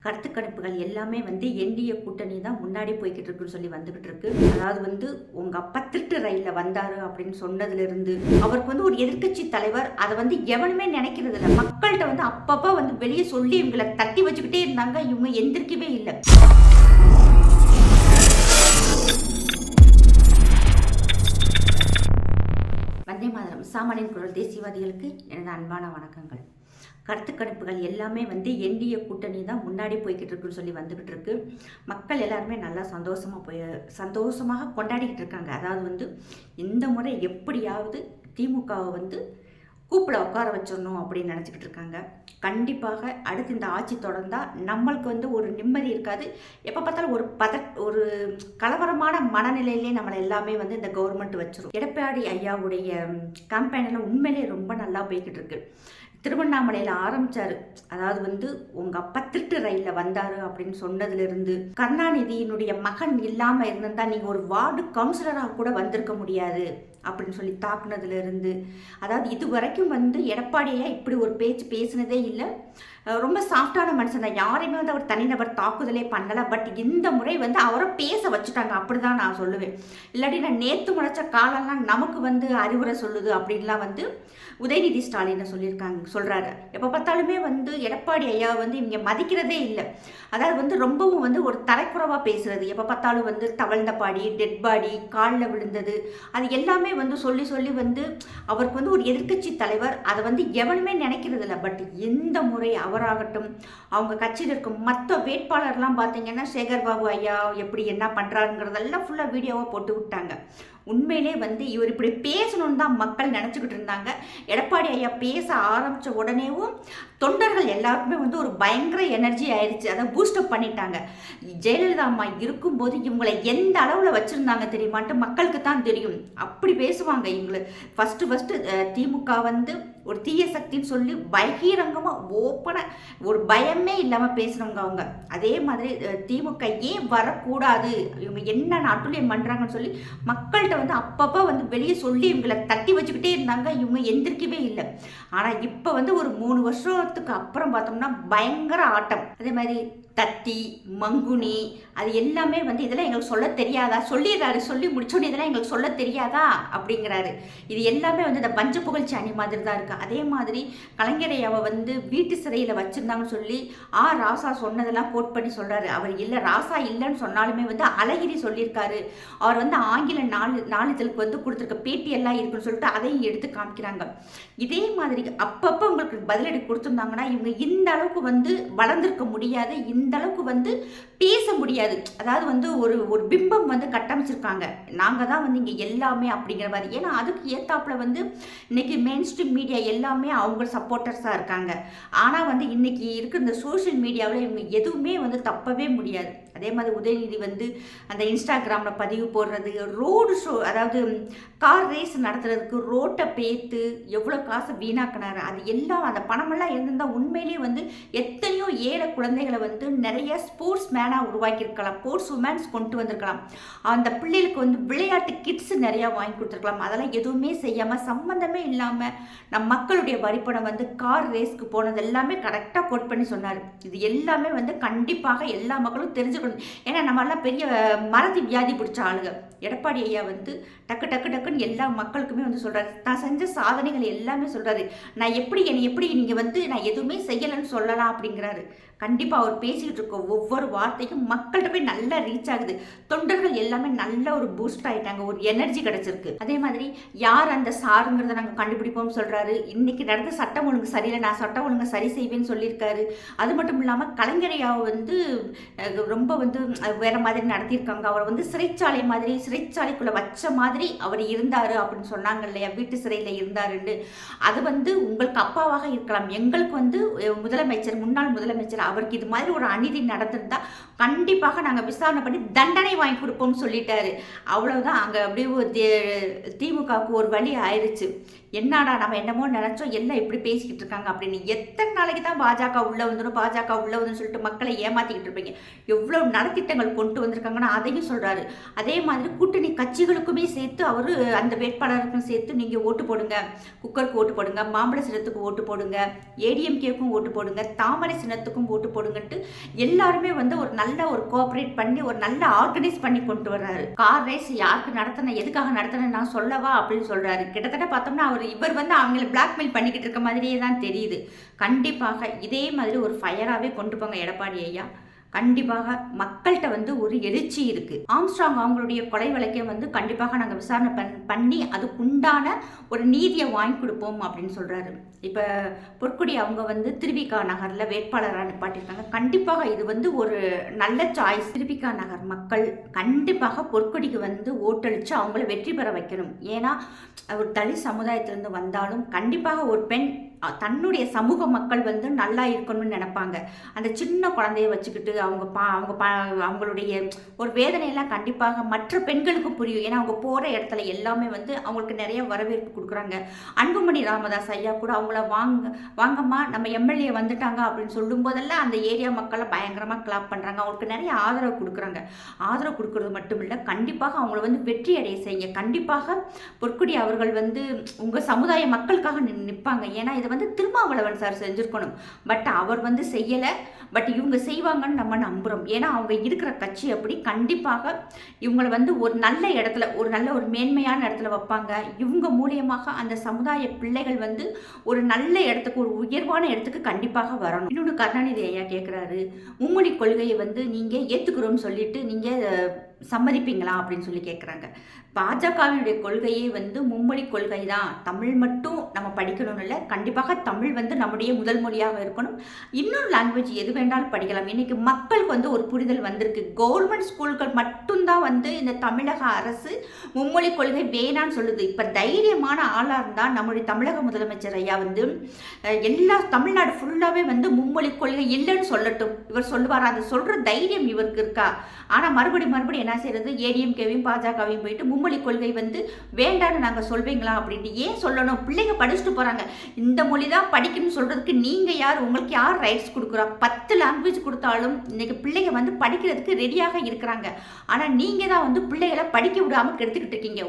கருத்து கணிப்புகள் எல்லாமே என்டிஏ கூட்டணி தான் முன்னாடி போய்கிட்டு இருக்குன்னு சொல்லி வந்துகிட்டு இருக்கு. அதாவது உங்க அப்பா திருட்டு ரயில்ல வந்தாரு அப்படின்னு சொன்னதுல இருந்து அவருக்கு ஒரு எதிர்க்கட்சி தலைவர் அதை எவனுமே நினைக்கிறது இல்லை. மக்கள்கிட்ட அப்பப்ப வெளியே சொல்லி இவங்களை தட்டி வச்சுக்கிட்டே இருந்தாங்க. இவங்க எந்திரிக்கவே இல்லை. வந்தே மாதரம் சாமானியன் குரல் தேசியவாதிகளுக்கு எனது அன்பான வணக்கங்கள். கருத்து கணிப்புகள் எல்லாமே என்டிஏ கூட்டணி தான் முன்னாடி போய்கிட்டு இருக்குன்னு சொல்லி வந்துக்கிட்டு இருக்கு. மக்கள் எல்லாருமே நல்லா சந்தோஷமாக கொண்டாடிக்கிட்டு இருக்காங்க. அதாவது இந்த முறை எப்படியாவது திமுகவை கூப்பிட உட்கார வச்சிடணும் அப்படின்னு நினச்சிக்கிட்டு இருக்காங்க. கண்டிப்பாக அடுத்து இந்த ஆட்சி தொடர்ந்தால் நம்மளுக்கு ஒரு நிம்மதி இருக்காது. எப்போ பார்த்தாலும் ஒரு கலவரமான மனநிலையிலே நம்மளை எல்லாமே இந்த கவர்மெண்ட் வச்சிரும். எடப்பாடி ஐயாவுடைய கேம்பெயினில் உண்மையிலே ரொம்ப நல்லா போய்கிட்டு இருக்கு. திருவண்ணாமலையில் ஆரம்பிச்சாரு. அதாவது உங்க அப்பா திருட்டு ரயில்ல வந்தாரு அப்படின்னு சொன்னதுல இருந்து கருணாநிதியினுடைய மகன் இல்லாம இருந்திருந்தா நீங்க ஒரு வார்டு கவுன்சிலராக கூட வந்திருக்க முடியாது அப்படின்னு சொல்லி தாக்குனதுல இருந்து, அதாவது இது வரைக்கும் எடப்பாடியா இப்படி ஒரு பேச்சு பேசினதே இல்லை. ரொம்ப சாஃப்டான மனுஷன் தான். யாரையுமே அவர் தனிநபர் தாக்குதலே பண்ணலை. பட் இந்த முறை அவரை பேச வச்சுட்டாங்க அப்படிதான் நான் சொல்லுவேன். இல்லாட்டி நான் நேற்று முளைச்ச காலம்லாம் நமக்கு அறிவுரை சொல்லுது அப்படின்லாம் உதயநிதி ஸ்டாலின் சொல்றாரு. எப்போ பார்த்தாலுமே எடப்பாடி ஐயா இவங்க மதிக்கிறதே இல்லை. அதாவது ரொம்பவும் ஒரு தரைக்குறவாக பேசுறது. எப்போ பார்த்தாலும் தவழ்ந்த பாடி, டெட் பாடி, காலில் விழுந்தது, அது எல்லாமே சொல்லி சொல்லி அவருக்கு ஒரு எதிர்க்கட்சி தலைவர் அதை எவனுமே நினைக்கிறது இல்லை. பட் இந்த முறை அவராகட்டும், அவங்க கட்சியில் இருக்கும் மற்ற வேட்பாளர்லாம் பார்த்தீங்கன்னா சேகர் பாபு ஐயா எப்படி என்ன பண்ணுறாருங்கிறதெல்லாம் ஃபுல்லாக வீடியோவாக போட்டு விட்டாங்க. உண்மையிலே இவர் இப்படி பேசணும்னு தான் மக்கள் நினச்சிக்கிட்டு இருந்தாங்க. எடப்பாடி ஐயா பேச ஆரம்பித்த உடனேவும் தொண்டர்கள் எல்லாருக்குமே ஒரு பயங்கர எனர்ஜி ஆயிடுச்சு. அதை பூஸ்டப் பண்ணிட்டாங்க. ஜெயலலிதா அம்மா இருக்கும்போது இவங்களை எந்த அளவில் வச்சுருந்தாங்க தெரியுமான்ட்டு மக்களுக்கு தான் தெரியும். அப்படி பேசுவாங்க இவங்களை. ஃபஸ்ட்டு திமுக ஒரு தீய சக்தின்னு சொல்லி பகிரங்கமாக ஓப்பனாக ஒரு பயமே இல்லாமல் பேசுகிறவங்க அவங்க. அதே மாதிரி திமுக ஏன் வரக்கூடாது, இவங்க என்ன நாட்டுலையும் பண்ணுறாங்கன்னு சொல்லி மக்கள்கிட்ட அப்பப்போ வெளியே சொல்லி இவங்களை தட்டி வச்சுக்கிட்டே இருந்தாங்க. இவங்க எந்திரிக்கவே இல்லை. ஆனால் இப்போ ஒரு 3 வருஷத்துக்கு அப்புறம் பார்த்தோம்னா பயங்கர ஆட்டம். அதே மாதிரி தத்தி மங்குனி அது எல்லாமே இதெல்லாம் எங்களுக்கு சொல்ல தெரியாதா, சொல்லிடுறாரு. சொல்லி முடிச்சோன்னே இதெல்லாம் எங்களுக்கு சொல்ல தெரியாதா அப்படிங்கிறாரு. இது எல்லாமே இந்த பஞ்ச புகழ்ச்சி அணி மாதிரி தான் இருக்குது. அதே மாதிரி கலைஞரையாவை வீட்டு சிறையில் வச்சுருந்தாங்கன்னு சொல்லி ராசா சொன்னதெல்லாம் கோட் பண்ணி சொல்கிறாரு. அவர் இல்லை, ராசா இல்லைன்னு சொன்னாலுமே அழகிரி சொல்லியிருக்காரு. அவர் ஆங்கில நாளிதழுக்கு கொடுத்துருக்க பேட்டியெல்லாம் இருக்குன்னு சொல்லிட்டு அதையும் எடுத்து காமிக்கிறாங்க. இதே மாதிரி அப்பப்போ உங்களுக்கு பதிலடி கொடுத்துருந்தாங்கன்னா இவங்க இந்த அளவுக்கு வளர்ந்துருக்க முடியாது, இந்த அளவுக்கு பேச முடியாது. அதாவது ஒரு பிம்பம் கட்டமைச்சிருக்காங்க. நாங்கள் தான் இங்கே எல்லாமே அப்படிங்கிற மாதிரி. ஏன்னா அதுக்கு ஏத்தாப்புல இன்னைக்கு மெயின் ஸ்ட்ரீம் மீடியா எல்லாமே அவங்க சப்போர்ட்டர்ஸாக இருக்காங்க. ஆனால் இன்னைக்கு இருக்கிற இந்த சோஷியல் மீடியாவில் இவங்க எதுவுமே தப்பவே முடியாது. அதே மாதிரி உதயநிதி அந்த இன்ஸ்டாகிராமில் பதிவு போடுறது, ரோடு ஷோ, அதாவது கார் ரேஸ் நடத்துறதுக்கு ரோட்டை பேத்து எவ்வளோ காசு வீணாக்கினாரு. அது எல்லாம் அந்த பணமெல்லாம் இருந்திருந்தால் உண்மையிலேயே எத்தனையோ ஏழை குழந்தைகளை நிறைய ஸ்போர்ட்ஸ் மேனாக உருவாக்கியிருக்கலாம், ஸ்போர்ட்ஸ் உமன்ஸ் கொண்டு வந்திருக்கலாம். அந்த பிள்ளைகளுக்கு விளையாட்டு கிட்ஸ் நிறையா வாங்கி கொடுத்துருக்கலாம். அதெல்லாம் எதுவுமே செய்யாமல் சம்மந்தமே இல்லாமல் நம் மக்களுடைய வரிப்பணம் கார் ரேஸ்க்கு போனது எல்லாமே கரெக்டாக கோட் பண்ணி சொன்னார். இது எல்லாமே கண்டிப்பாக எல்லா மக்களும் தெரிஞ்சுக்கணும். ஏன்னா நம்மளாம் பெரிய மறதி வியாதி பிடிச்ச ஆளுங்க. எடப்பாடி ஐயா டக்கு டக்கு டக்குன்னு எல்லா மக்களுக்குமே சொல்கிறாரு. நான் செஞ்ச சாதனைகள் எல்லாமே சொல்கிறாரு. நான் எப்படி நீங்கள் நான் எதுவுமே செய்யலைன்னு சொல்லலாம் அப்படிங்கிறாரு. கண்டிப்பாக அவர் பேசிக்கிட்டு இருக்க ஒவ்வொரு வார்த்தைக்கும் மக்கள்கிட்ட போய் நல்லா ரீச் ஆகுது. தொண்டர்கள் எல்லாமே நல்ல ஒரு பூஸ்ட் ஆகிட்டாங்க, ஒரு எனர்ஜி கிடச்சிருக்கு. அதே மாதிரி யார் அந்த சாருங்கிறத நாங்கள் கண்டுபிடிப்போம்னு சொல்கிறாரு. இன்னைக்கு நடந்த சட்டம் ஒழுங்கு சரியில்லை, நான் சட்டம் ஒழுங்கு சரி செய்வேன்னு சொல்லியிருக்காரு. அது மட்டும் இல்லாமல் கலைஞரையாவை ரொம்ப வேற மாதிரி நடத்தியிருக்காங்க. அவர் சிறைச்சாலை மாதிரி சிறைச்சாலைக்குள்ளே வச்ச மாதிரி அவர் இருந்தார் அப்படின்னு சொன்னாங்க இல்லையா, வீட்டு சிறையில் இருந்தாருன்னு. அது உங்களுக்கு அப்பாவாக இருக்கலாம், எங்களுக்கு முதலமைச்சர், முன்னாள் முதலமைச்சர், அவருக்கு இது மாதிரி ஒரு அநீதி நடந்திருந்தா கண்டிப்பாக நாங்கள் விசாரணை பண்ணி தண்டனை வாங்கி கொடுப்போம்னு சொல்லிட்டாரு. அவ்வளவுதான். அங்கே அப்படியே திமுகவுக்கு ஒரு வழி ஆயிடுச்சு. என்னடா நம்ம என்னமோ நினச்சோம், எல்லாம் இப்படி பேசிக்கிட்டு இருக்காங்க அப்படின்னு. எத்தனை நாளைக்கு தான் பாஜக உள்ளே வந்துடும் பாஜக உள்ளே வந்துடும் சொல்லிட்டு மக்களை ஏமாற்றிக்கிட்டு இருப்பீங்க. எவ்வளோ நலத்திட்டங்கள் கொண்டு வந்திருக்காங்கன்னா அதையும் சொல்கிறாரு. அதே மாதிரி கூட்டணி கட்சிகளுக்குமே சேர்த்து அவர் அந்த வேட்பாளருக்கும் சேர்த்து நீங்கள் ஓட்டு போடுங்க, குக்கருக்கு ஓட்டு போடுங்க, மாம்பழ சின்னத்துக்கு ஓட்டு போடுங்க, ஏடிஎம்கேக்கும் ஓட்டு போடுங்க, தாமரை சின்னத்துக்கும் ஓட்டு போடுங்கன்ட்டு எல்லாருமே வந்து ஒரு நல்ல ஒரு கோஆப்ரேட் பண்ணி ஒரு நல்ல ஆர்கனைஸ் பண்ணி கொண்டு வர்றாரு. கார் ரேஸ் யாருக்கு நடத்தின, எதுக்காக நடத்தின நான் சொல்லவா அப்படின்னு சொல்றாரு. கிட்டத்தட்ட பார்த்தோம்னா இவர் வந்து அவங்களை பிளாக்மெயில் பண்ணிக்கிட்டு இருக்க மாதிரியே தான் தெரியுது. கண்டிப்பாக இதே மாதிரி ஒரு ஃபயராகவே கொண்டு போங்க எடப்பாடி ஐயா. கண்டிப்பாக மக்கள்கிட்ட வந்து ஒரு எழுச்சி இருக்கு. ஆம்ஸ்ட்ராங் அவங்களுடைய கொலை வழக்கை வந்து கண்டிப்பாக நாங்கள் விசாரணை பண்ணி அதுக்குண்டான ஒரு நீதியை வாங்கி கொடுப்போம் அப்படின்னு சொல்றாரு. இப்போ பொற்குடி அவங்க வந்து திருவிகா நகர்ல வேட்பாளராக நிப்பாட்டிருக்காங்க. கண்டிப்பாக இது வந்து ஒரு நல்ல சாய்ஸ். திருவிகா நகர் மக்கள் கண்டிப்பாக பொற்குடிக்கு வந்து ஓட்டளிச்சு அவங்கள வெற்றி பெற வைக்கணும். ஏன்னா ஒரு தலித் சமுதாயத்திலிருந்து வந்தாலும் கண்டிப்பாக ஒரு பெண் தன்னுடைய சமூக மக்கள் வந்து நல்லா இருக்கணும்னு நினைப்பாங்க. அந்த சின்ன குழந்தைய வச்சுக்கிட்டு அவங்களுடைய ஒரு வேதனையெல்லாம் கண்டிப்பாக மற்ற பெண்களுக்கு புரியும். ஏன்னா அவங்க போகிற இடத்துல எல்லாமே வந்து அவங்களுக்கு நிறைய வரவேற்பு கொடுக்குறாங்க. அன்புமணி ராமதாஸ் ஐயா கூட அவங்கள வாங்கம்மா நம்ம எம்எல்ஏ வந்துட்டாங்க அப்படின்னு சொல்லும் போதெல்லாம் அந்த ஏரியா மக்களை பயங்கரமாக கிளாப் பண்ணுறாங்க. அவங்களுக்கு நிறைய ஆதரவு கொடுக்குறாங்க. ஆதரவு கொடுக்கறது மட்டும் இல்லை, கண்டிப்பாக அவங்கள வந்து வெற்றி அடைய செய்யுங்க. கண்டிப்பாக பொற்குடி அவர்கள் வந்து உங்கள் சமுதாய மக்களுக்காக நிற்பாங்க. ஏன்னா இதை வந்து திருமாவளவன் சார் செஞ்சுருக்கணும், பட் அவர் வந்து செய்யலை. பட் இவங்க செய்வாங்கன்னு நம்ம நம்புகிறோம். ஏன்னா அவங்க இருக்கிற கட்சி அப்படி. கண்டிப்பாக இவங்களை வந்து ஒரு நல்ல இடத்துல ஒரு மேன்மையான இடத்துல வைப்பாங்க. இவங்க மூலியமாக அந்த சமுதாய பிள்ளைகள் வந்து ஒரு நல்ல இடத்துக்கு, ஒரு உயர்வான இடத்துக்கு கண்டிப்பாக வரணும். இன்னொன்று கருணாநிதி ஐயா கேட்குறாரு, மும்மொழி கொள்கையை வந்து நீங்கள் ஏற்றுக்கிறோன்னு சொல்லிட்டு நீங்கள் சம்மதிப்பீங்களா அப்படின்னு சொல்லி கேட்குறாங்க. பாஜகவினுடைய கொள்கையே வந்து மும்மொழி கொள்கை தான். தமிழ் மட்டும் நம்ம படிக்கணும்னு இல்லை, கண்டிப்பாக தமிழ் வந்து நம்முடைய முதல் மொழியாக இருக்கணும். இன்னொரு லாங்குவேஜ் எது வேண்டாலும் படிக்கலாம். இன்னைக்கு மக்களுக்கு வந்து ஒரு புரிதல் வந்திருக்கு. கவர்மெண்ட் ஸ்கூல்கள் மட்டும்தான் வந்து இந்த தமிழக அரசு மும்மொழி கொள்கை வேணான்னு சொல்லுது. இப்போ தைரியமான ஆளாக இருந்தால் நம்முடைய தமிழக முதலமைச்சர் ஐயா வந்து எல்லா தமிழ்நாடு ஃபுல்லாகவே வந்து மும்மொழி கொள்கை இல்லைன்னு சொல்லட்டும். இவர் சொல்லுவார். அது சொல்கிற தைரியம் இவருக்கு இருக்கா? ஆனால் மறுபடியும் என்ன செய்யறது, ஏடிஎம்கேவையும் பாஜகவையும் போயிட்டு மும்மொழி கொள்கை வந்து வேண்டான்னு நாங்கள் சொல்வீங்களா அப்படின்ட்டு ஏன் சொல்லணும்? பிள்ளைங்க படிச்சுட்டு போகிறாங்க. இந்த மொழி தான் படிக்கணும்னு சொல்கிறதுக்கு நீங்கள் யார்? உங்களுக்கு யார் ரைட்ஸ் கொடுக்குறா? 10 லாங்குவேஜ் கொடுத்தாலும் இன்னைக்கு பிள்ளைங்க வந்து படிக்கிறதுக்கு ரெடியாக இருக்கிறாங்க. ஆனால் நீங்கள் தான் வந்து பிள்ளைகளை படிக்க விடாமல் கெடுத்துக்கிட்டு இருக்கீங்க.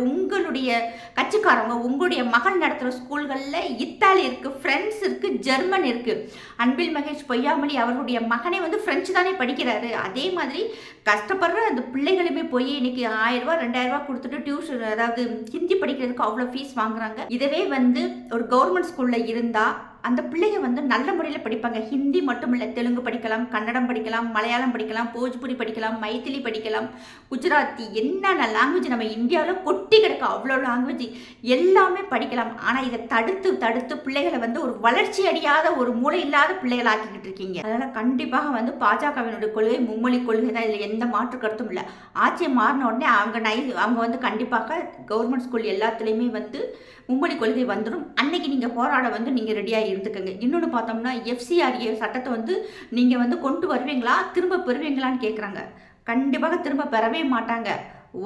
உங்களுடைய கட்சிக்காரங்க உங்களுடைய மகன் நடத்துகிற ஸ்கூல்களில் இத்தாலி இருக்குது, ஃப்ரெண்ட்ஸ் இருக்குது, ஜெர்மன் இருக்குது. அன்பில் மகேஷ் பொய்யாமொழி அவர்களுடைய மகனே வந்து ஃப்ரெஞ்சு தானே படிக்கிறாரு. அதே மாதிரி கஷ்டப்படுற அந்த பிள்ளைகளுமே போய் இன்னைக்கு 1000 ரூபா 2000 ரூபா கொடுத்துட்டு டியூஷன், அதாவது ஹிந்தி படிக்கிறதுக்கு அவ்வளோ ஃபீஸ் வாங்குறாங்க. இதவே வந்து ஒரு கவர்மெண்ட் ஸ்கூலில் இருந்தால் அந்த பிள்ளைங்க வந்து நல்ல முறையில் படிப்பாங்க. ஹிந்தி மட்டும் இல்லை, தெலுங்கு படிக்கலாம், கன்னடம் படிக்கலாம், மலையாளம் படிக்கலாம், போஜ்புரி படிக்கலாம், மைத்திலி படிக்கலாம், குஜராத்தி, என்னென்ன லாங்குவேஜ் நம்ம இந்தியாவில் கொட்டி கிடக்க அவ்வளோ லாங்குவேஜ் எல்லாமே படிக்கலாம். ஆனால் இதை தடுத்து பிள்ளைகளை வந்து ஒரு வளர்ச்சி அடையாத ஒரு மூளை இல்லாத பிள்ளைகள் ஆக்கிக்கிட்டு இருக்கீங்க. அதனால் கண்டிப்பாக வந்து பாஜகவினுடைய கொள்கை மும்மொழி கொள்கை தான். இதில் எந்த மாற்று கருத்தும் இல்லை. ஆட்சியை மாறின உடனே அவங்க வந்து கண்டிப்பாக கவர்மெண்ட் ஸ்கூல் எல்லாத்துலேயுமே வந்து மும்மொழி கொள்கை வந்துடும். அன்னைக்கு நீங்கள் போராட வந்து நீங்கள் ரெடியாக இருந்துக்கங்க. இன்னொன்று பார்த்தோம்னா FCRA சட்டத்தை வந்து நீங்கள் வந்து கொண்டு வருவீங்களா, திரும்ப பெறுவீங்களான்னு கேட்குறாங்க. கண்டிப்பாக திரும்ப பெறவே மாட்டாங்க.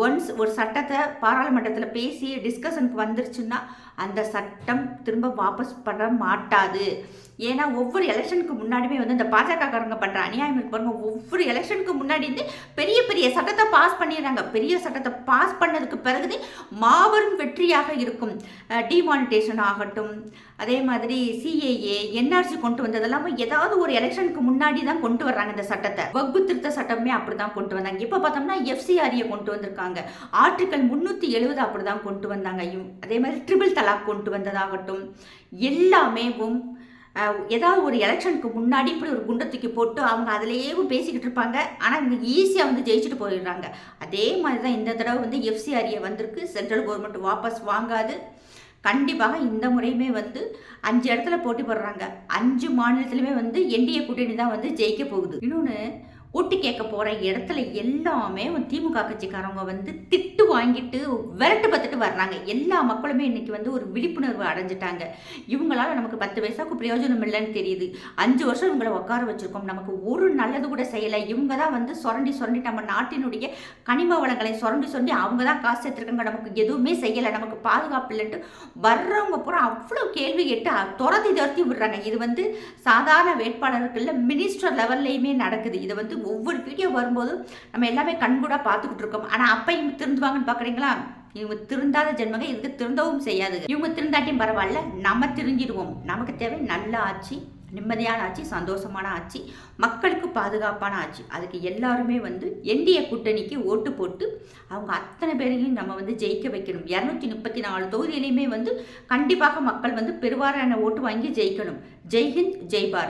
ஒன்ஸ் ஒரு சட்டத்தை பாராளுமன்றத்தில் பேசி டிஸ்கஷனுக்கு வந்துருச்சுன்னா அந்த சட்டம் திரும்ப வாபஸ் பண்ண மாட்டாது. ஏன்னா ஒவ்வொரு எலெக்ஷனுக்கு முன்னாடியுமே வந்து இந்த பாஜகக்காரங்க பண்ணுற அநியாயம் இருக்கு பாருங்க. ஒவ்வொரு எலெக்ஷனுக்கு முன்னாடி வந்து பெரிய சட்டத்தை பாஸ் பண்ணிடுறாங்க. பெரிய சட்டத்தை பாஸ் பண்ணதுக்கு பிறகு மாபெரும் வெற்றியாக இருக்கும். டிமானிட்டேஷன் ஆகட்டும், அதே மாதிரி CAA NRC கொண்டு வந்ததெல்லாமே ஏதாவது ஒரு எலெக்ஷனுக்கு முன்னாடி தான் கொண்டு வர்றாங்க. இந்த சட்டத்தை வகுப்பு திருத்த சட்டமே அப்படி தான் கொண்டு வந்தாங்க. இப்போ பார்த்தோம்னா FCRA கொண்டு வந்திருக்காங்க. ஆர்டிக்கல் 370 அப்படி தான் கொண்டு வந்தாங்க. அதே மாதிரி ட்ரிபிள் தலாக் கொண்டு வந்ததாகட்டும், எல்லாமே ஏதாவது ஒரு எலெக்ஷனுக்கு முன்னாடி இப்படி ஒரு குண்டை தூக்கி போட்டு அவங்க அதிலேயே பேசிக்கிட்டு இருப்பாங்க. ஆனால் இவங்க ஈஸியாக வந்து ஜெயிச்சுட்டு போயிடுறாங்க. அதே மாதிரி தான் இந்த தடவை வந்து FCRA வந்திருக்கு. சென்ட்ரல் கவர்மெண்ட் வாபஸ் வாங்காது. கண்டிப்பாக இந்த முறையுமே வந்து 5 இடத்துல போட்டி போடுறாங்க. 5 மாநிலத்திலுமே வந்து NDA கூட்டணி தான் வந்து ஜெயிக்க போகுது. இன்னொன்று, ஓட்டு கேட்க போகிற இடத்துல எல்லாமே திமுக கட்சிக்காரவங்க வந்து திட்டு வாங்கிட்டு விரட்டு பத்துட்டு வர்றாங்க. எல்லா மக்களுமே இன்னைக்கு வந்து ஒரு விழிப்புணர்வு அடைஞ்சிட்டாங்க. இவங்களால நமக்கு 10 பைசாவுக்கு பிரயோஜனம் இல்லைன்னு தெரியுது. 5 வருஷம் இவங்களை உட்கார வச்சிருக்கோம், நமக்கு ஒரு நல்லது கூட செய்யலை. இவங்க தான் வந்து சுரண்டி சுரண்டி நம்ம நாட்டினுடைய கனிம வளங்களை சுரண்டி சுரண்டி அவங்க தான் காசு எடுத்துருக்காங்க, நமக்கு எதுவுமே செய்யலை, நமக்கு பாதுகாப்பு இல்லைன்ட்டு வர்றவங்க பூரா அவ்வளோ கேள்வி கேட்டு துரத்தி விடுறாங்க. இது வந்து சாதாரண வேட்பாளர்கள் மினிஸ்டர் லெவல்லையுமே நடக்குது. இதை வந்து ஒவ்வொரு வீடியோ வரும்போதும் நம்ம எல்லாமே கண்கூடா பார்த்துக்கிட்டு இருக்கோம். ஆனால் அப்பையும் திருந்துவாங்கன்னு பார்க்குறீங்களா? இவங்க திருந்தாத ஜென்மங்க, இதுக்கு திருந்தவும் செய்யாது. இவங்க திருந்தாட்டியும் பரவாயில்ல, நம்ம திருந்திடுவோம். நமக்கு தேவை நல்ல ஆட்சி, நிம்மதியான ஆட்சி, சந்தோஷமான ஆட்சி, மக்களுக்கு பாதுகாப்பான ஆட்சி. அதுக்கு எல்லாருமே வந்து என்டிஏ கூட்டணிக்கு ஓட்டு போட்டு அவங்க அத்தனை பேரையும் நம்ம வந்து ஜெயிக்க வைக்கணும். 234 தொகுதியிலையுமே வந்து கண்டிப்பாக மக்கள் வந்து பெருவாரியான ஓட்டு வாங்கி ஜெயிக்கணும். ஜெய்ஹிந்த், ஜெய் பாரத்.